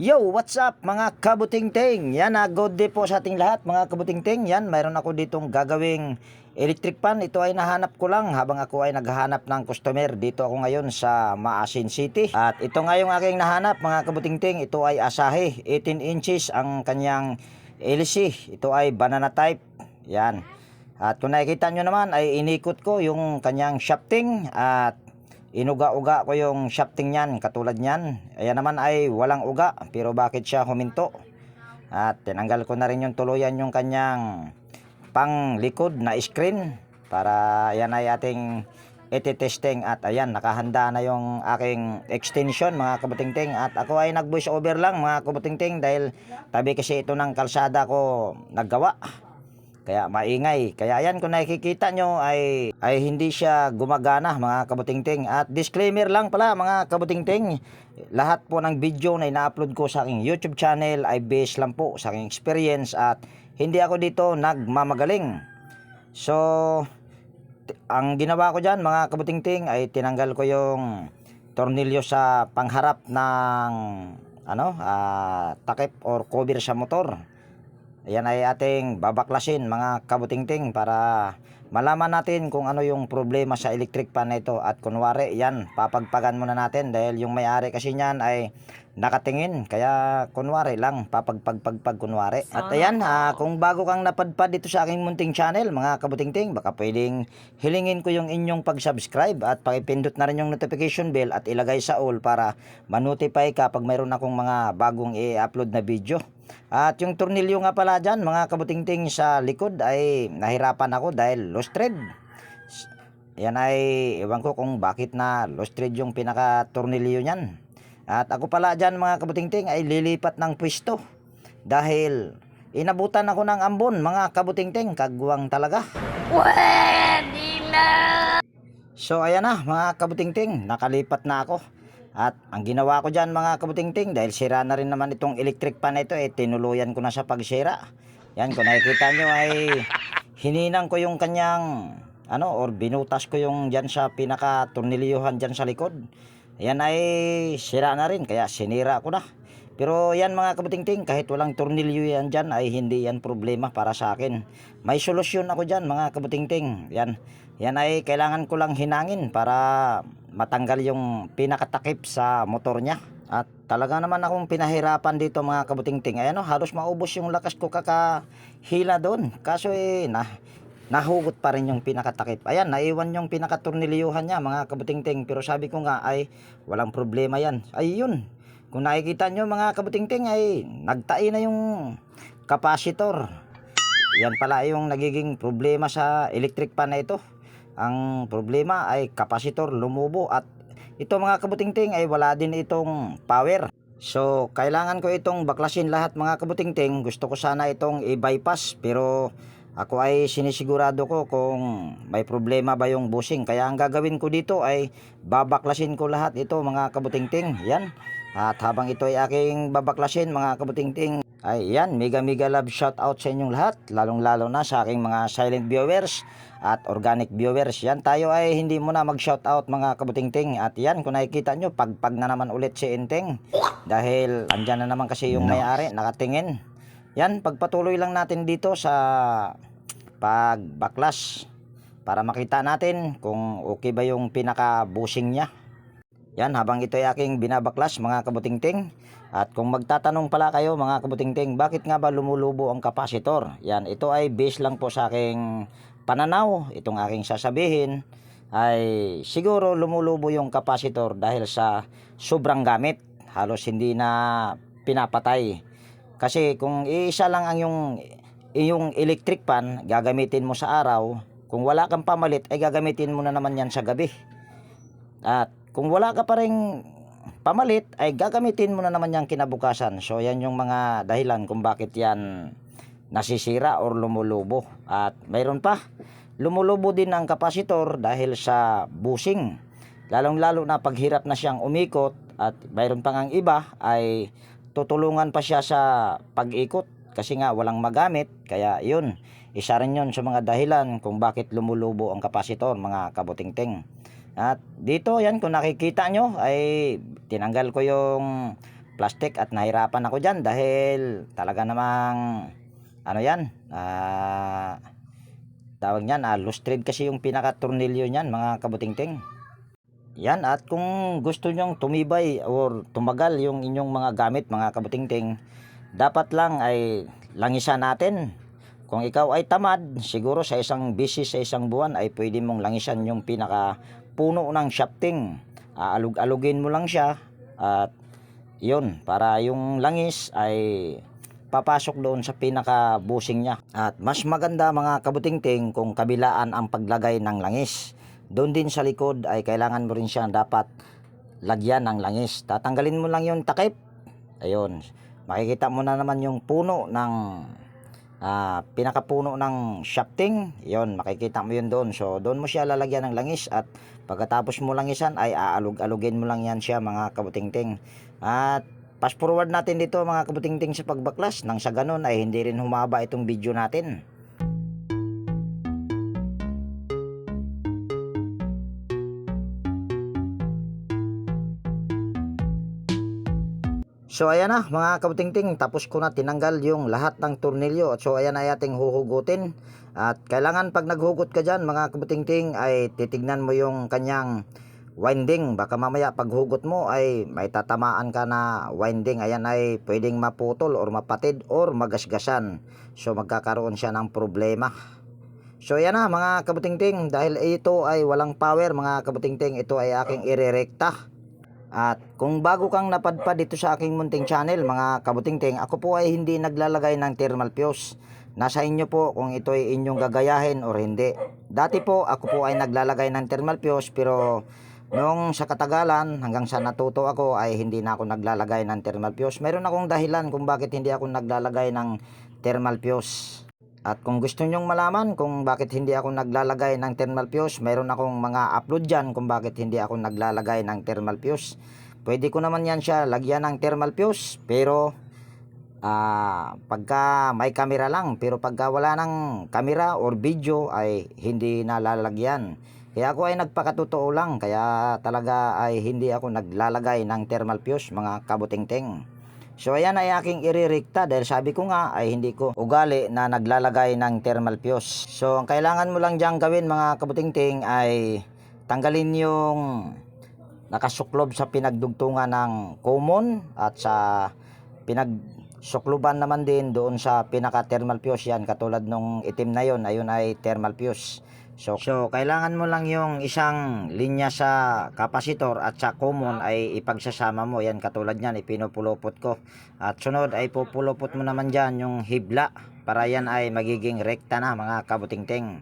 Yo, what's up mga kabutingting? Yan, good day po sa ating lahat mga kabutingting. Yan, mayroon ako ditong gagawing electric fan. Ito ay nahanap ko lang habang ako ay naghahanap ng customer. Dito ako ngayon sa Maasin City. At ito nga yung aking nahanap mga kabutingting. Ito ay Asahi, 18 inches ang kanyang LC. Ito ay banana type. Yan. At kung nakikita nyo naman ay inikot ko yung kanyang shafting at inuga-uga ko yung shafting niyan katulad niyan. Ayan naman ay walang uga, pero bakit siya huminto? At tinanggal ko na rin yung tuluyan yung kanyang pang likod na screen para yan ay ating iti-testing. At ayan, nakahanda na yung aking extension mga kabutingting. At ako ay nag voice over lang mga kabutingting dahil tabi kasi ito ng kalsada ko naggawa, kaya maingay. Kaya yan, kung nakikita nyo ay hindi siya gumagana mga kabutingting. At disclaimer lang pala mga kabutingting, lahat po ng video na ina-upload ko sa aking YouTube channel ay based lang po sa aking experience at hindi ako dito nagmamagaling. So ang ginawa ko dyan mga kabutingting ay tinanggal ko yung tornilyo sa pangharap ng takip or cover sa motor. Ayan ay ating babaklasin mga kabutingting para malaman natin kung ano yung problema sa electric fan na ito. At kunwari yan, papagpagan muna natin dahil yung may-ari kasi niyan ay nakatingin. Kaya kunwari lang, papagpagpagpag kunwari. At ayan, kung bago kang napadpad dito sa aking munting channel mga kabutingting, baka pwedeng hilingin ko yung inyong pag-subscribe at pakipindot na rin yung notification bell at ilagay sa all para ma-notify kapag mayroon akong mga bagong i-upload na video. At yung tornilyo nga pala dyan mga kabutingting sa likod ay nahirapan ako dahil lost thread. Yan ay ewan ko kung bakit na lost thread yung pinaka tornilyo nyan. At ako pala dyan mga kabutingting ay lilipat ng pwesto dahil inabutan ako ng ambon mga kabutingting. Kagwang talaga. Pwede na! So ayan na mga kabutingting, nakalipat na ako. At ang ginawa ko dyan mga kabutingting, dahil sira na rin naman itong electric fan na ito, tinuluyan ko na sa pagsira. Yan, kung nakikita nyo ay hininang ko yung kanyang or binutas ko yung dyan sa pinaka tornilyuhan dyan sa likod. Yan ay sira na rin, kaya sinira ko na. Pero yan mga kabutingting, kahit walang tornilyo yan dyan ay hindi yan problema para sa akin. May solusyon ako dyan mga kabutingting. Yan ay kailangan ko lang hinangin para matanggal yung pinakatakip sa motor niya. At talaga naman akong pinahirapan dito mga kabutingting. Ayan halos maubos yung lakas ko kakahila doon. Kaso nahugot pa rin yung pinakatakip. Ayan, naiwan yung pinakatornilyuhan niya mga kabutingting. Pero sabi ko nga ay walang problema yan. Ayun, kung nakikita nyo mga kabutingting ay nagtai na yung capacitor. Yan pala yung nagiging problema sa electric fan na ito. Ang problema ay capacitor lumubo at ito mga kabutingting ay wala din itong power. So kailangan ko itong baklasin lahat mga kabutingting. Gusto ko sana itong i-bypass pero ako ay sinisigurado ko kung may problema ba yung bushing. Kaya ang gagawin ko dito ay babaklasin ko lahat ito mga kabutingting. Yan. At habang ito ay aking babaklasin mga kabutingting, ay yan, mega love shout out sa inyong lahat, lalong lalo na sa aking mga silent viewers at organic viewers. Yan, tayo ay hindi muna mag shout out mga kabutingting. At yan, kung nakikita nyo, pagpag na naman ulit si Enteng dahil andyan na naman kasi yung may-ari nakatingin. Yan, pagpatuloy lang natin dito sa pagbaklas para makita natin kung okay ba yung pinaka bushing nya. Yan, habang ito ay aking binabaklas mga kabutingting. At kung magtatanong pala kayo mga kabutingting, bakit nga ba lumulubo ang kapasitor? Yan, ito ay base lang po sa aking pananaw. Itong aking sasabihin ay siguro lumulubo yung kapasitor dahil sa sobrang gamit. Halos hindi na pinapatay. Kasi kung iisa lang ang yung electric fan gagamitin mo sa araw, kung wala kang pamalit ay gagamitin mo na naman yan sa gabi. At kung wala ka pa ring pamalit ay gagamitin mo na naman yan kinabukasan. So yan yung mga dahilan kung bakit yan nasisira or lumulubo. At mayroon pa, lumulubo din ang kapasitor dahil sa bushing. Lalong lalo na paghirap na siyang umikot. At mayroon pa ngang iba ay tutulungan pa siya sa pag-ikot kasi nga walang magamit. Kaya yun, isa rin yun sa mga dahilan kung bakit lumulubo ang kapasitor mga kabutingting. At dito yan, kung nakikita nyo ay tinanggal ko yung plastic at nahirapan ako dyan dahil talaga namang ano yan, tawag niyan, loose thread kasi yung pinaka tornilyo niyan mga kabutingting. Yan, at kung gusto nyong tumibay or tumagal yung inyong mga gamit mga kabutingting, dapat lang ay langisan natin. Kung ikaw ay tamad, siguro sa isang bisis sa isang buwan ay pwede mong langisan yung pinaka puno ng shafting. Aalug-alugin mo lang siya at yun, para yung langis ay papasok doon sa pinaka busing niya. At mas maganda mga kabutingting kung kabilaan ang paglagay ng langis. Doon din sa likod ay kailangan mo rin siya dapat lagyan ng langis. Tatanggalin mo lang yung takip. Ayun, makikita mo na naman yung puno ng pinakapuno ng shafting. Yon, makikita mo yun doon. So doon mo siya lalagyan ng langis at pagkatapos mo langisan ay aalug-alugin mo lang yan siya mga kabutingting. At fast forward natin dito mga kabutingting sa pagbaklas, nang sa ganun ay hindi rin humaba itong video natin. So ayan na mga kabutingting, tapos ko na tinanggal yung lahat ng tornilyo. So ayan ay ating huhugutin. At kailangan pag naghugot ka dyan mga kabutingting ay titignan mo yung kanyang winding. Baka mamaya paghugot mo ay may tatamaan ka na winding. Ayan ay pwedeng maputol or mapatid or magasgasan. So magkakaroon siya ng problema. So ayan na mga kabutingting, dahil ito ay walang power mga kabutingting, ito ay aking irerekta. At kung bago kang napadpad dito sa aking munting channel mga kabutingting, ako po ay hindi naglalagay ng thermal fuse. Nasa inyo po kung ito ay inyong gagayahin or hindi. Dati po ako po ay naglalagay ng thermal fuse, pero nung sa katagalan hanggang sa natuto ako ay hindi na ako naglalagay ng thermal fuse. Meron akong dahilan kung bakit hindi ako naglalagay ng thermal fuse. At kung gusto nyong malaman kung bakit hindi ako naglalagay ng thermal fuse, meron akong mga upload dyan kung bakit hindi ako naglalagay ng thermal fuse. Pwede ko naman yan siya lagyan ng thermal fuse, pero pagka may camera lang. Pero pagka wala ng camera or video ay hindi nalalagyan. Kaya ako ay nagpakatotoo lang, kaya talaga ay hindi ako naglalagay ng thermal fuse mga kabutingting. So ayan ay aking iririkta dahil sabi ko nga ay hindi ko ugali na naglalagay ng thermal fuse. So ang kailangan mo lang dyan gawin mga kabutingting ay tanggalin yung nakasuklob sa pinagdugtungan ng common at sa pinagsukluban naman din doon sa pinaka thermal fuse. Yan, katulad nung itim na yon, ayun ay thermal fuse. So kailangan mo lang yung isang linya sa kapasitor at sa common ay ipagsasama mo. Yan, katulad niyan, ipinupulupot ko. At sunod ay pupulupot mo naman dyan yung hibla para yan ay magiging rekta na mga kabutingting.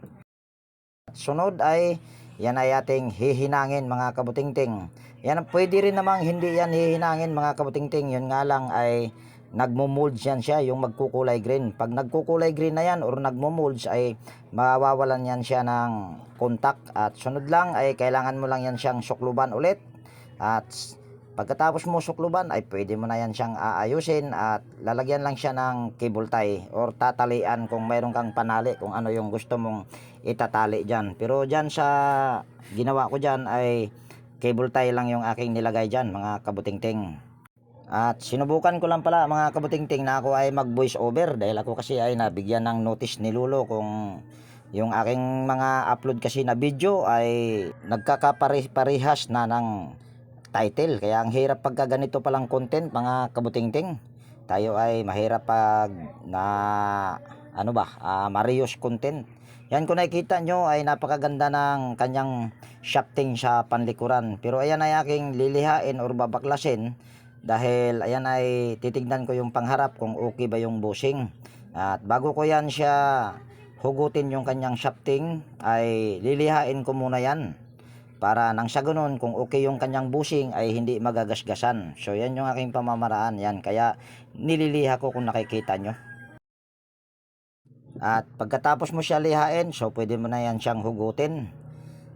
Sunod ay yan ay ating hihinangin mga kabutingting. Yan, pwede rin namang hindi yan hihinangin mga kabutingting. Yun nga lang ay nagmo-molds yan siya, yung magkukulay green. Pag nagkukulay green na yan or nagmo-molds ay mawawalan yan siya ng contact. At sunod lang ay kailangan mo lang yan siyang sukluban ulit. At pagkatapos mo sukluban ay pwede mo na yan siyang aayusin at lalagyan lang siya ng cable tie or tatalian kung mayroon kang panali kung ano yung gusto mong itatali dyan. Pero dyan sa ginawa ko dyan ay cable tie lang yung aking nilagay dyan mga kabutingting. At sinubukan ko lang pala mga kabutingting na ako ay mag voice over dahil ako kasi ay nabigyan ng notice ni Lolo kung yung aking mga upload kasi na video ay nagkakaparehas na ng title. Kaya ang hirap pagka ganito palang content mga kabutingting. Tayo ay mahirap pag na marius content. Yan, kung nakikita nyo ay napakaganda ng kanyang shafting sa panlikuran. Pero ayan ay aking lilihain or babaklasin. Dahil ayan ay titignan ko yung pangharap kung okay ba yung bushing. At bago ko yan siya hugutin yung kanyang shafting ay lilihain ko muna yan. Para nang sa ganun kung okay yung kanyang bushing ay hindi magagasgasan. So yan yung aking pamamaraan yan. Kaya nililiha ko kung nakikita nyo. At pagkatapos mo siya lihain, so pwede mo na yan siyang hugutin.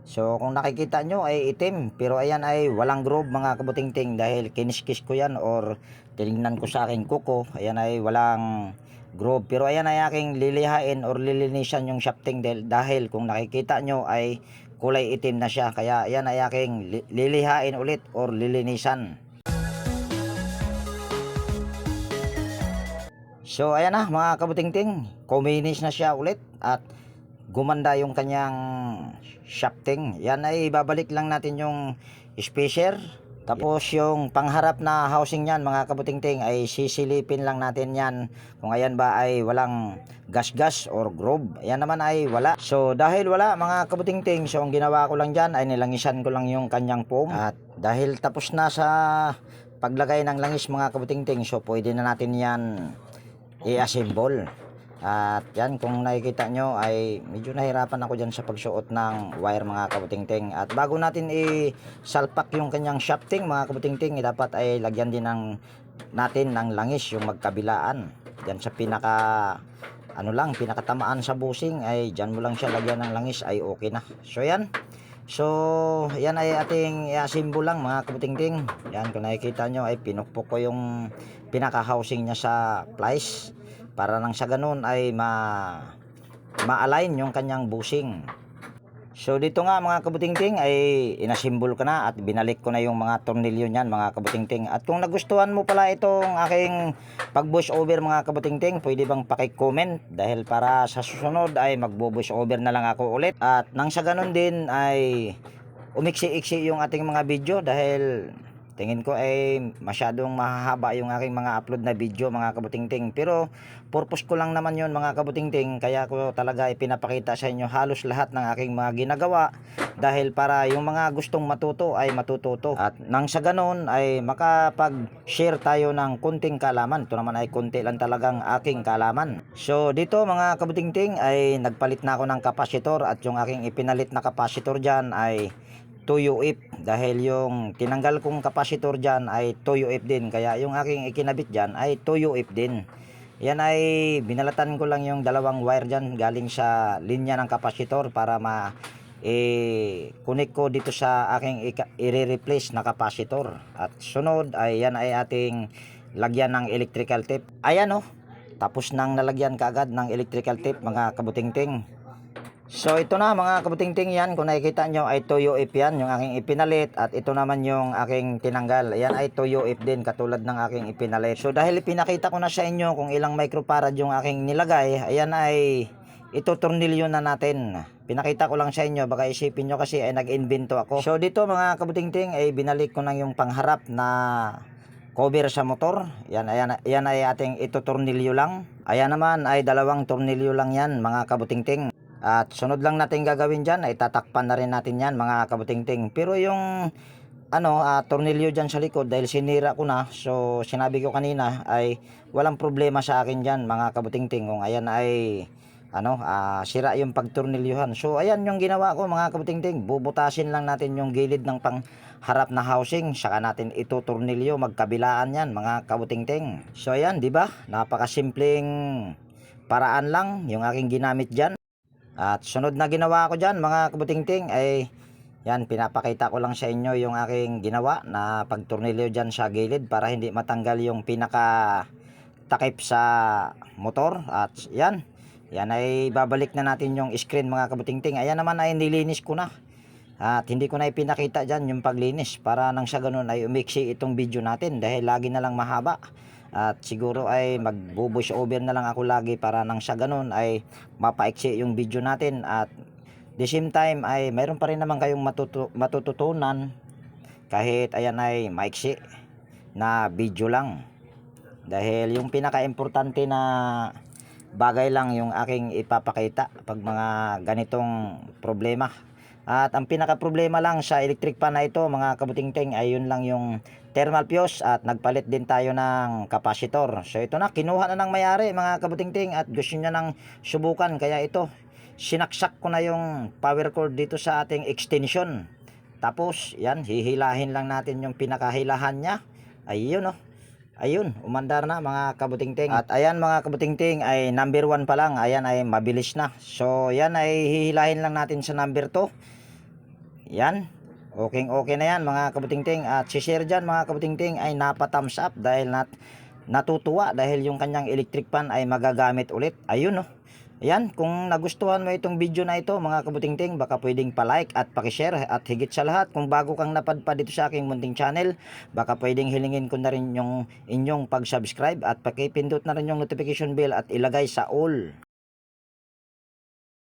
So kung nakikita nyo ay itim, pero ayan ay walang groove mga kabutingting dahil kiniskis ko yan or tinignan ko sa aking kuko. Ayan ay walang groove, pero ayan ay aking lilihain or lilinisan yung shafting dahil kung nakikita nyo ay kulay itim na siya. Kaya ayan ay aking lilihain ulit or lilinisan. So ayan na mga kabutingting, kuminis na siya ulit at gumanda yung kanyang shafting. Yan ay babalik lang natin yung spacer. Tapos yung pangharap na housing niyan mga kabutingting ay sisilipin lang natin yan kung ayan ba ay walang gas-gas or groove. Ayan naman ay wala. So dahil wala mga kabutingting, so ang ginawa ko lang dyan ay nilangisan ko lang yung kanyang foam. At dahil tapos na sa paglagay ng langis mga kabutingting, so pwede na natin yan i-assemble. At yan, kung nakikita nyo ay medyo nahirapan ako dyan sa pagsuot ng wire mga kabutingting. At bago natin i-salpak yung kanyang shafting mga kabutingting, dapat ay lagyan din natin ng langis yung magkabilaan. Yan sa pinakatamaan sa busing ay dyan mo lang siya lagyan ng langis ay okay na. So yan. So yan ay ating i-assemble lang mga kabutingting. Yan, kung nakikita nyo ay pinukpok ko yung pinaka-housing niya sa plies para nang sa ganun ay ma-align yung kanyang bushing. So dito nga mga kabutingting ay inasimbol ko na at binalik ko na yung mga tornilyo niyan mga kabutingting. At kung nagustuhan mo pala itong aking pag-voice over mga kabutingting, pwede bang paki-comment dahil para sa susunod ay magbo-voice over na lang ako ulit. At nang sa ganun din ay umiksi-iksi yung ating mga video dahil tingin ko ay masyadong mahahaba yung aking mga upload na video mga kabutingting. Pero purpose ko lang naman yun mga kabutingting, kaya ko talaga ipinapakita sa inyo halos lahat ng aking mga ginagawa dahil para yung mga gustong matuto ay matututo. At nang sa ganun ay makapag-share tayo ng kunting kaalaman. Ito naman ay kunti lang talagang aking kaalaman. So dito mga kabutingting ay nagpalit na ako ng kapasitor at yung aking ipinalit na kapasitor dyan ay 2UF dahil yung tinanggal kong kapasitor dyan ay 2UF din, kaya yung aking ikinabit dyan ay 2UF din. Yan ay binalatan ko lang yung dalawang wire dyan galing sa linya ng kapasitor para connect ko dito sa aking i-replace na kapasitor. At sunod ay yan ay ating lagyan ng electrical tape. Ayan oh, tapos nang nalagyan kaagad ng electrical tape mga kabutingting. So ito na mga kabutingting, yan kung nakikita nyo ay 2UF yan yung aking ipinalit at ito naman yung aking tinanggal. Ayan ay 2UF din katulad ng aking ipinalit. So dahil pinakita ko na sa inyo kung ilang microfarad yung aking nilagay, ayan ay ito tornilyo na natin. Pinakita ko lang sa inyo, baka isipin nyo kasi ay nag-invento ako. So dito mga kabutingting ay binalik ko na yung pangharap na cover sa motor. Yan ay ating ito tornilyo lang. Ayan naman ay dalawang tornilyo lang yan mga kabutingting. At sunod lang natin gagawin dyan ay tatakpan na rin natin yan mga kabutingting. Pero yung tornilyo dyan sa likod dahil sinira ko na, so sinabi ko kanina ay walang problema sa akin dyan mga kabutingting kung ayan ay sira yung pagtornilyuhan. So ayan yung ginawa ko mga kabutingting, bubutasin lang natin yung gilid ng pangharap na housing, saka natin ito tornilyo magkabilaan yan mga kabutingting. So ayan, di ba? Napakasimpleng paraan lang yung aking ginamit dyan. At sunod na ginawa ko dyan mga kabutingting ay yan, pinapakita ko lang sa inyo yung aking ginawa na pagtornilyo dyan sa gilid para hindi matanggal yung pinaka takip sa motor. At yan ay babalik na natin yung screen mga kabutingting. Ayan naman ay nilinis ko na at hindi ko na ipinakita dyan yung paglinis para nang sa ganun ay umiksi itong video natin dahil lagi na lang mahaba. At siguro ay magbo-voice over na lang ako lagi para nang sa ganun ay mapaiksi yung video natin. At the same time ay mayroon pa rin naman kayong matututunan kahit ayan ay maiksi na video lang. Dahil yung pinaka-importante na bagay lang yung aking ipapakita pag mga ganitong problema. At ang pinaka-problema lang sa electric fan na ito mga kabutingting ay yun lang yung thermal fuse at nagpalit din tayo ng kapasitor. So ito na, kinuha na ng may-ari mga kabutingting at gusto niya nang subukan, kaya ito sinaksak ko na yung power cord dito sa ating extension. Tapos yan, hihilahin lang natin yung pinakahilahan niya. Ayun oh. Ayun, umandar na mga kabutingting. At ayan mga kabutingting ay number 1 pa lang. Ayan ay mabilis na. So yan ay hihilahin lang natin sa number 2. Yan. Okay na yan mga kabutingting. At si Sir dyan mga kabutingting ay napa-thumbs up dahil natutuwa dahil yung kanyang electric fan ay magagamit ulit. Ayun oh. Ayan, kung nagustuhan mo itong video na ito mga kabutingting, baka pwedeng pa-like at paki-share, at higit sa lahat, kung bago kang napadpad dito sa aking munting channel, baka pwedeng hilingin ko na rin yung inyong pag-subscribe at pakipindot na rin yung notification bell at ilagay sa all.